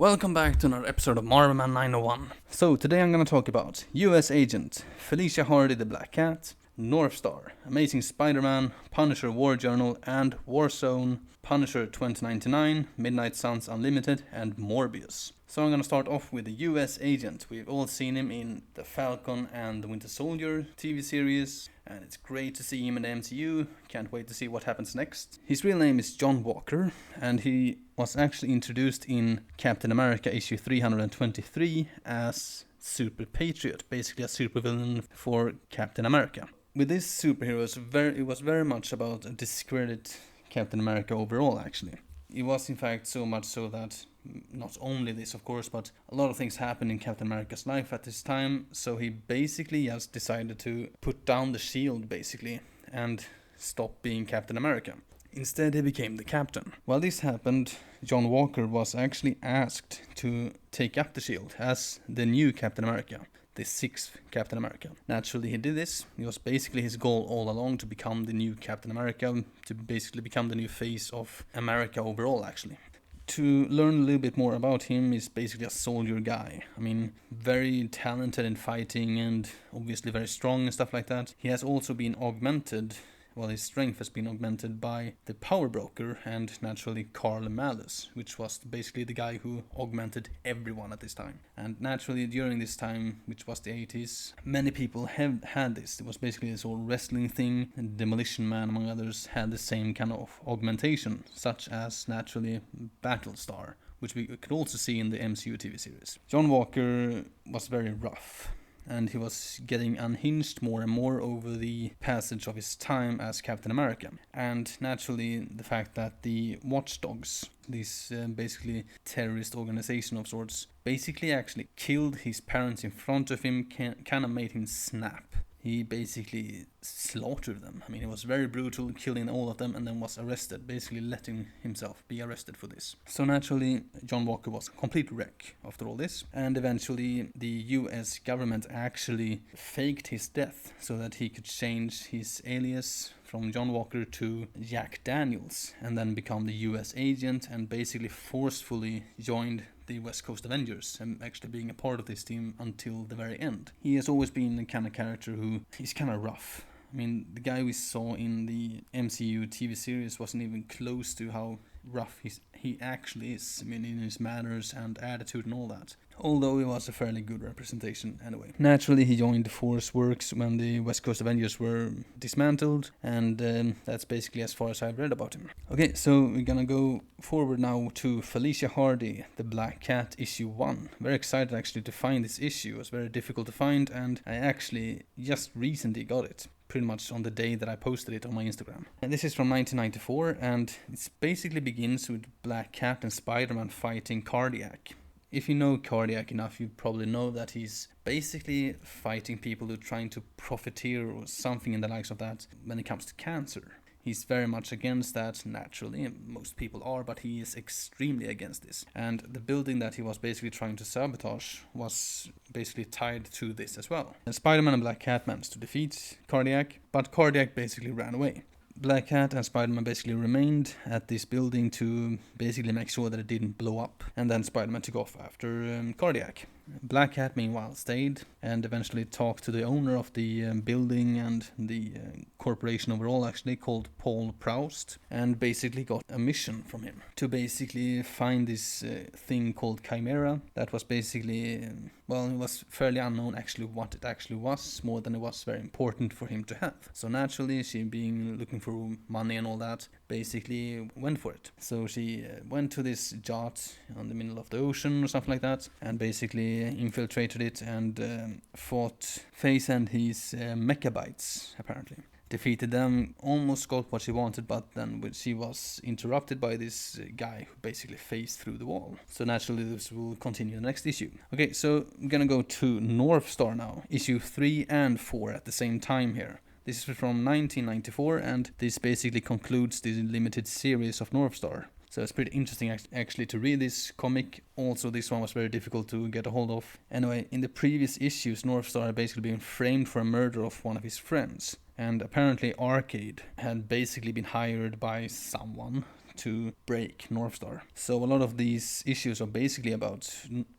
Welcome back to another episode of Marvel Man 901. So today I'm gonna talk about US Agent, Feliacia Hardy the Black Cat, Northstar, Amazing Spider-Man, Punisher War Journal and Warzone, Punisher 2099, Midnight Suns Unlimited and Morbius. So I'm gonna start off with the US Agent. We've all seen him in the Falcon and the Winter Soldier TV series, and it's great to see him in the MCU. Can't wait to see what happens next. His real name is John Walker, and he was actually introduced in Captain America issue 323 as Super Patriot, basically a supervillain for Captain America. With this superhero, it was very much about a discredit Captain America overall, actually. It was in fact so much so that not only this, of course, but a lot of things happened in Captain America's life at this time, so he basically just decided to put down the shield, basically, and stop being Captain America. Instead, he became the Captain. While this happened, John Walker was actually asked to take up the shield as the new Captain America, the sixth Captain America. Naturally, he did this. It was basically his goal all along to become the new Captain America, to basically become the new face of America overall, actually. To learn a little bit more about him, is basically a soldier guy. I mean, very talented in fighting and obviously very strong and stuff like that. He has also been augmented, well, his strength has been augmented by the Power Broker and naturally Carl Malus, which was basically the guy who augmented everyone at this time. And naturally during this time, which was the 80s, many people have had this. It was basically this whole wrestling thing, and Demolition Man among others had the same kind of augmentation, such as naturally Battlestar, which we could also see in the MCU TV series. John Walker was very rough, and he was getting unhinged more and more over the passage of his time as Captain America. And naturally, the fact that the Watchdogs, this basically terrorist organization of sorts, basically actually killed his parents in front of him, kind of made him snap. He basically slaughtered them. I mean, it was very brutal, killing all of them, and then was arrested, basically letting himself be arrested for this. So naturally, John Walker was a complete wreck after all this, and eventually the US government actually faked his death so that he could change his alias from John Walker to Jack Daniels, and then become the US agent, and basically forcefully joined the West Coast Avengers, and actually being a part of this team until the very end. He has always been the kind of character who is kind of rough. I mean, the guy we saw in the MCU TV series wasn't even close to how rough he actually is. I mean, in his manners and attitude and all that. Although he was a fairly good representation anyway. Naturally, he joined the Force Works when the West Coast Avengers were dismantled, and that's basically as far as I've read about him. Okay, so we're gonna go forward now to Feliacia Hardy, the Black Cat, issue 1. Very excited actually to find this issue. It was very difficult to find, and I actually just recently got it, pretty much on the day that I posted it on my Instagram. And this is from 1994, and it basically begins with Black Cat and Spider-Man fighting Cardiac. If you know Cardiac enough, you probably know that he's basically fighting people who are trying to profiteer or something in the likes of that when it comes to cancer. He's very much against that, naturally, and most people are, but he is extremely against this. And the building that he was basically trying to sabotage was basically tied to this as well. And Spider-Man and Black Cat managed to defeat Cardiac, but Cardiac basically ran away. Black Cat and Spider-Man basically remained at this building to basically make sure that it didn't blow up, and then Spider-Man took off after Cardiac. Black Cat meanwhile stayed and eventually talked to the owner of the building and the corporation overall, actually, called Paul Proust, and basically got a mission from him to basically find this thing called Chimera that was basically, well, it was fairly unknown actually what it actually was, more than it was very important for him to have. So naturally, she being looking for money and all that, basically went for it. So she went to this yacht on the middle of the ocean or something like that, and basically infiltrated it and fought Face and his mechabites, apparently. Defeated them, almost got what she wanted, but then she was interrupted by this guy who basically phased through the wall. So naturally this will continue in the next issue. Okay, so I'm gonna go to Northstar now, issue 3 and 4 at the same time here. This is from 1994, and this basically concludes the limited series of Northstar. So it's pretty interesting actually to read this comic. Also, this one was very difficult to get a hold of. Anyway, in the previous issues, Northstar had basically been framed for a murder of one of his friends. And apparently Arcade had basically been hired by someone to break Northstar. So a lot of these issues are basically about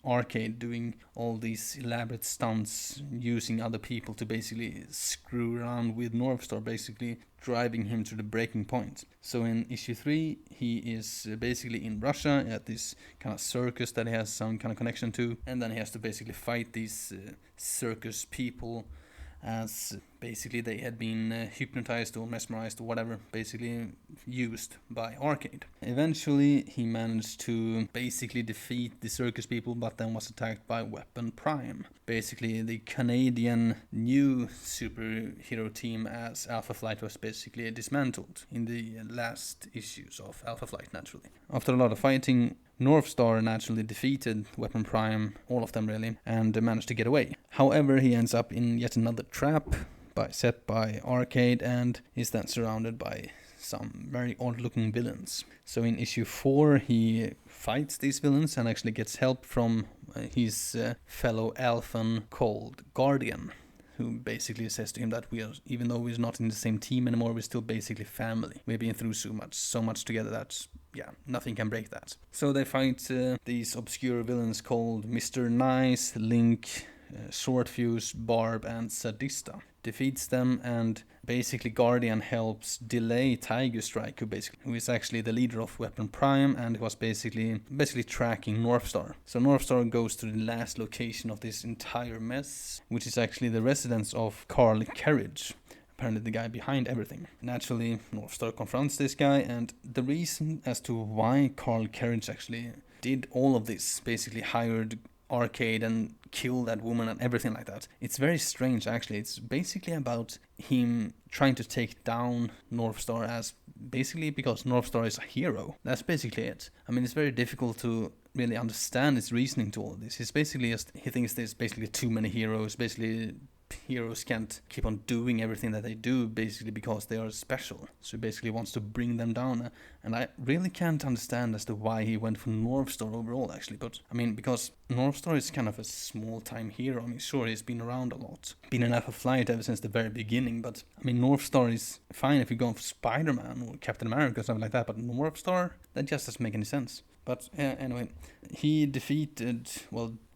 Arcade doing all these elaborate stunts, using other people to basically screw around with Northstar, basically driving him to the breaking point. So in issue 3, he is basically in Russia at this kind of circus that he has some kind of connection to, and then he has to basically fight these circus people, as basically they had been hypnotized or mesmerized or whatever, basically used by Arcade. Eventually he managed to basically defeat the circus people, but then was attacked by Weapon Prime, basically the Canadian new superhero team, as Alpha Flight was basically dismantled in the last issues of Alpha Flight, naturally. After a lot of fighting, Northstar naturally defeated Weapon Prime, all of them really, and managed to get away. However, he ends up in yet another trap set by Arcade, and is then surrounded by some very odd-looking villains. So in issue 4, he fights these villains and actually gets help from his fellow Alphan called Guardian, who basically says to him that we are, even though we're not in the same team anymore, we're still basically family. We've been through so much together that, yeah, nothing can break that. So they fight these obscure villains called Mr. Nice, Link, Shortfuse, Barb, and Sadista. Defeats them, and basically Guardian helps delay Tiger Strike, who is actually the leader of Weapon Prime, and was basically tracking Northstar. So Northstar goes to the last location of this entire mess, which is actually the residence of Carl Carriage, apparently the guy behind everything. Naturally, Northstar confronts this guy, and the reason as to why Carl Carriage actually did all of this, basically hired Arcade and kill that woman and everything like that, it's very strange actually. It's basically about him trying to take down Northstar, as basically because Northstar is a hero. That's basically it. I mean, it's very difficult to really understand his reasoning to all of this. It's basically just, he thinks there's basically too many heroes, basically heroes can't keep on doing everything that they do, basically because they are special. So he basically wants to bring them down, and I really can't understand as to why he went for Northstar overall, actually. But I mean, because Northstar is kind of a small-time hero. I mean, sure, he's been around a lot, been in Alpha Flight ever since the very beginning, but I mean, Northstar is fine if you're going for Spider-Man or Captain America or something like that, but Northstar, that just doesn't make any sense. But anyway, he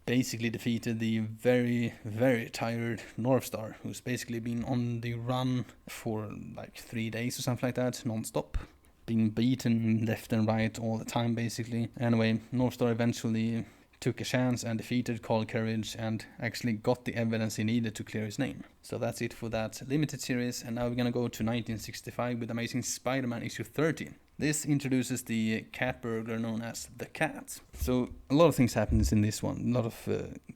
basically defeated the very, very tired Northstar, who's basically been on the run for like 3 days or something like that, non-stop, being beaten left and right all the time, basically. Anyway, Northstar eventually took a chance and defeated Carl Carriage and actually got the evidence he needed to clear his name. So that's it for that limited series, and now we're gonna go to 1965 with Amazing Spider-Man issue 30. This introduces the cat burglar known as the Cat. So a lot of things happens in this one, a lot of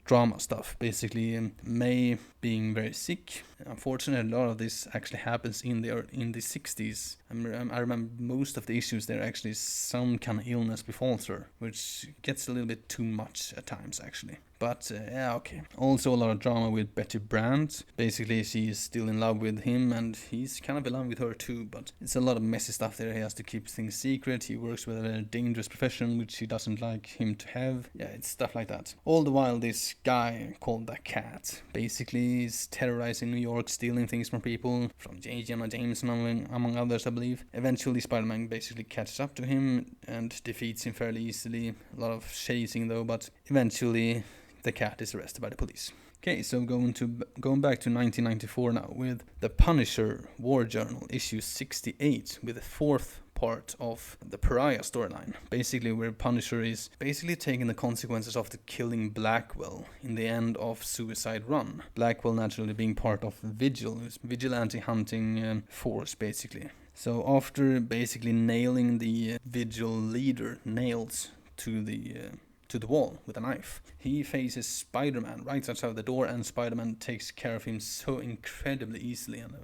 drama stuff. Basically, May being very sick. Unfortunately, a lot of this actually happens in the 60s. I remember most of the issues there actually some kind of illness befalls her, which gets a little bit too much at times actually. But yeah, okay. Also a lot of drama with Betty Brandt. Basically, she's still in love with him, and he's kind of in love with her too. But it's a lot of messy stuff there. He has to keep things secret. He works with a dangerous profession, which she doesn't like him to have. Yeah, it's stuff like that. All the while, this guy called the Cat basically is terrorizing New York, stealing things from people, from J. Jonah Jameson, among others, I believe. Eventually, Spider-Man basically catches up to him and defeats him fairly easily. A lot of chasing though, but eventually the Cat is arrested by the police. Okay, so going back to 1994 now with The Punisher War Journal issue 68 with the fourth part of the Pariah storyline. Basically where Punisher is basically taking the consequences of the killing Blackwell in the end of Suicide Run. Blackwell naturally being part of Vigil, who's vigilante hunting force basically. So after basically nailing the Vigil leader, Nails, to the wall with a knife, he faces Spider-Man right outside the door, and Spider-Man takes care of him so incredibly easily, and I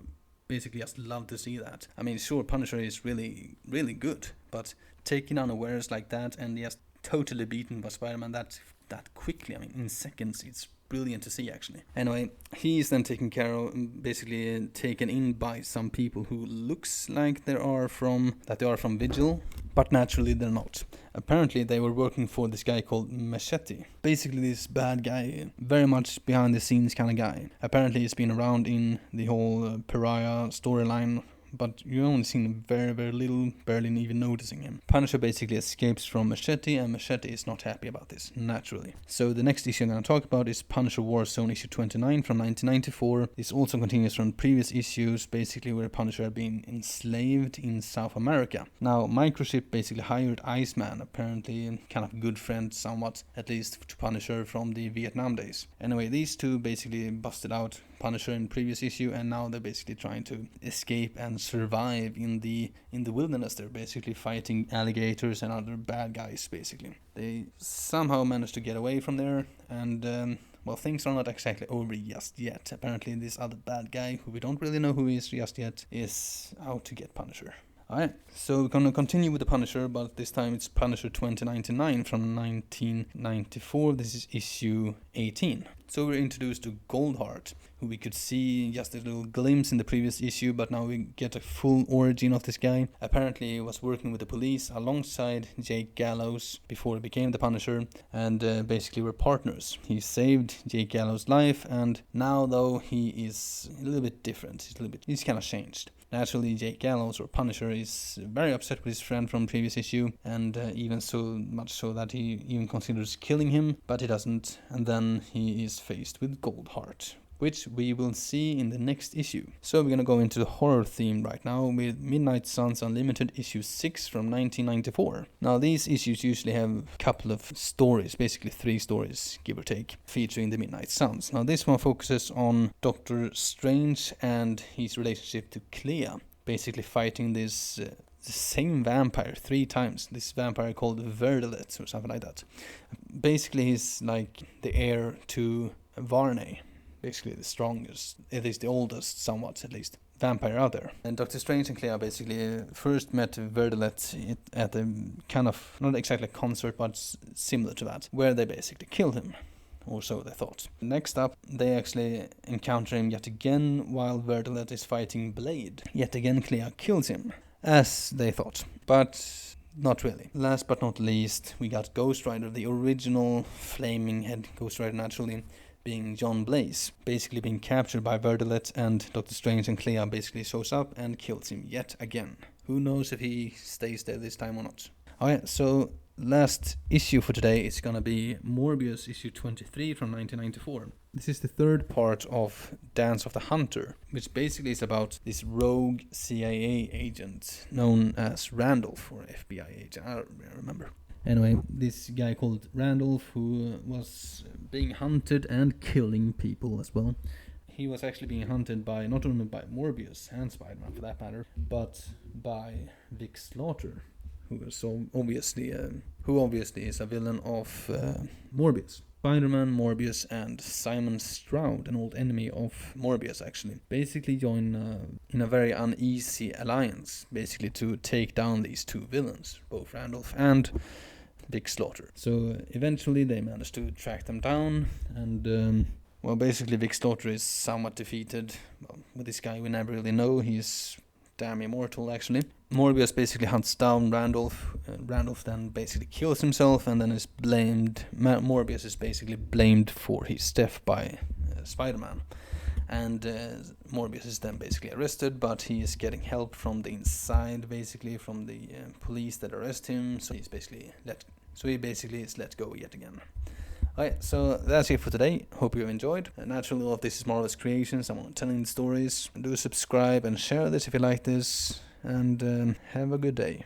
basically just love to see that. I mean, sure, Punisher is really, really good, but taking unawares like that and just totally beaten by Spider-Man that quickly, I mean, in seconds, it's brilliant to see actually. Anyway, he's then taken care of, basically taken in by some people who looks like they are from Vigil, but naturally they're not. Apparently they were working for this guy called Machette. Basically this bad guy, very much behind the scenes kind of guy. Apparently he's been around in the whole Pariah storyline but you only seen very, very little, barely even noticing him. Punisher basically escapes from Machette, and Machette is not happy about this, naturally. So the next issue I'm going to talk about is Punisher Warzone issue 29 from 1994. This also continues from previous issues, basically where Punisher had been enslaved in South America. Now, Microchip basically hired Iceman, apparently kind of good friend somewhat, at least to Punisher from the Vietnam days. Anyway, these two basically busted out Punisher in previous issue, and now they're basically trying to escape and survive in the wilderness. They're basically fighting alligators and other bad guys, basically. They somehow managed to get away from there, and well, things are not exactly over just yet. Apparently this other bad guy, who we don't really know who he is just yet, is out to get Punisher. Alright, so we're gonna continue with the Punisher, but this time it's Punisher 2099 from 1994. This is issue 18. So we're introduced to Goldheart, who we could see just a little glimpse in the previous issue, but now we get a full origin of this guy. Apparently he was working with the police alongside Jake Gallows before he became the Punisher, and basically were partners. He saved Jake Gallows' life, and now though he is a little bit different. He's kind of changed. Naturally, Jake Gallows, or Punisher, is very upset with his friend from previous issue, and even so much so that he even considers killing him, but he doesn't, and then he is faced with Goldheart, which we will see in the next issue. So we're gonna go into the horror theme right now with Midnight Suns Unlimited issue 6 from 1994. Now these issues usually have a couple of stories, basically 3 stories, give or take, featuring the Midnight Suns. Now this one focuses on Doctor Strange and his relationship to Clea, basically fighting this the same vampire 3 times. This vampire called Verdelet or something like that. Basically he's like the heir to Varney. Basically the strongest, at least the oldest, somewhat at least, vampire out there. And Doctor Strange and Clea basically first met Verdelet at a kind of, not exactly a concert, but similar to that, where they basically killed him, or so they thought. Next up, they actually encounter him yet again while Verdelet is fighting Blade. Yet again Clea kills him, as they thought, but not really. Last but not least, we got Ghost Rider, the original flaming head Ghost Rider, naturally, being John Blaze, basically being captured by Verdelet, and Doctor Strange and Clea basically shows up and kills him yet again. Who knows if he stays there this time or not. Alright, so last issue for today is gonna be Morbius issue 23 from 1994. This is the 3rd part of Dance of the Hunter, which basically is about this rogue CIA agent known as Randolph, or FBI agent, I don't remember. Anyway, this guy called Randolph, who was being hunted and killing people as well. He was actually being hunted by not only by Morbius and Spider-Man for that matter, but by Vic Slaughter, who obviously is a villain of Morbius. Spider-Man, Morbius, and Simon Stroud, an old enemy of Morbius actually, basically join in a very uneasy alliance, basically to take down these 2 villains, both Randolph and Vic Slaughter. So eventually they manage to track them down, and well, basically Vic Slaughter is somewhat defeated. Well, with this guy we never really know, he's damn immortal actually. Morbius basically hunts down Randolph. Randolph then basically kills himself and then is blamed. Morbius is basically blamed for his death by Spider-Man. And Morbius is then basically arrested, but he is getting help from the inside, basically from the police that arrest him. So he basically is let go yet again. Alright, so that's it for today. Hope you have enjoyed. Naturally, all of this is Marvel's creations. I'm telling the stories. Do subscribe and share this if you like this. And have a good day.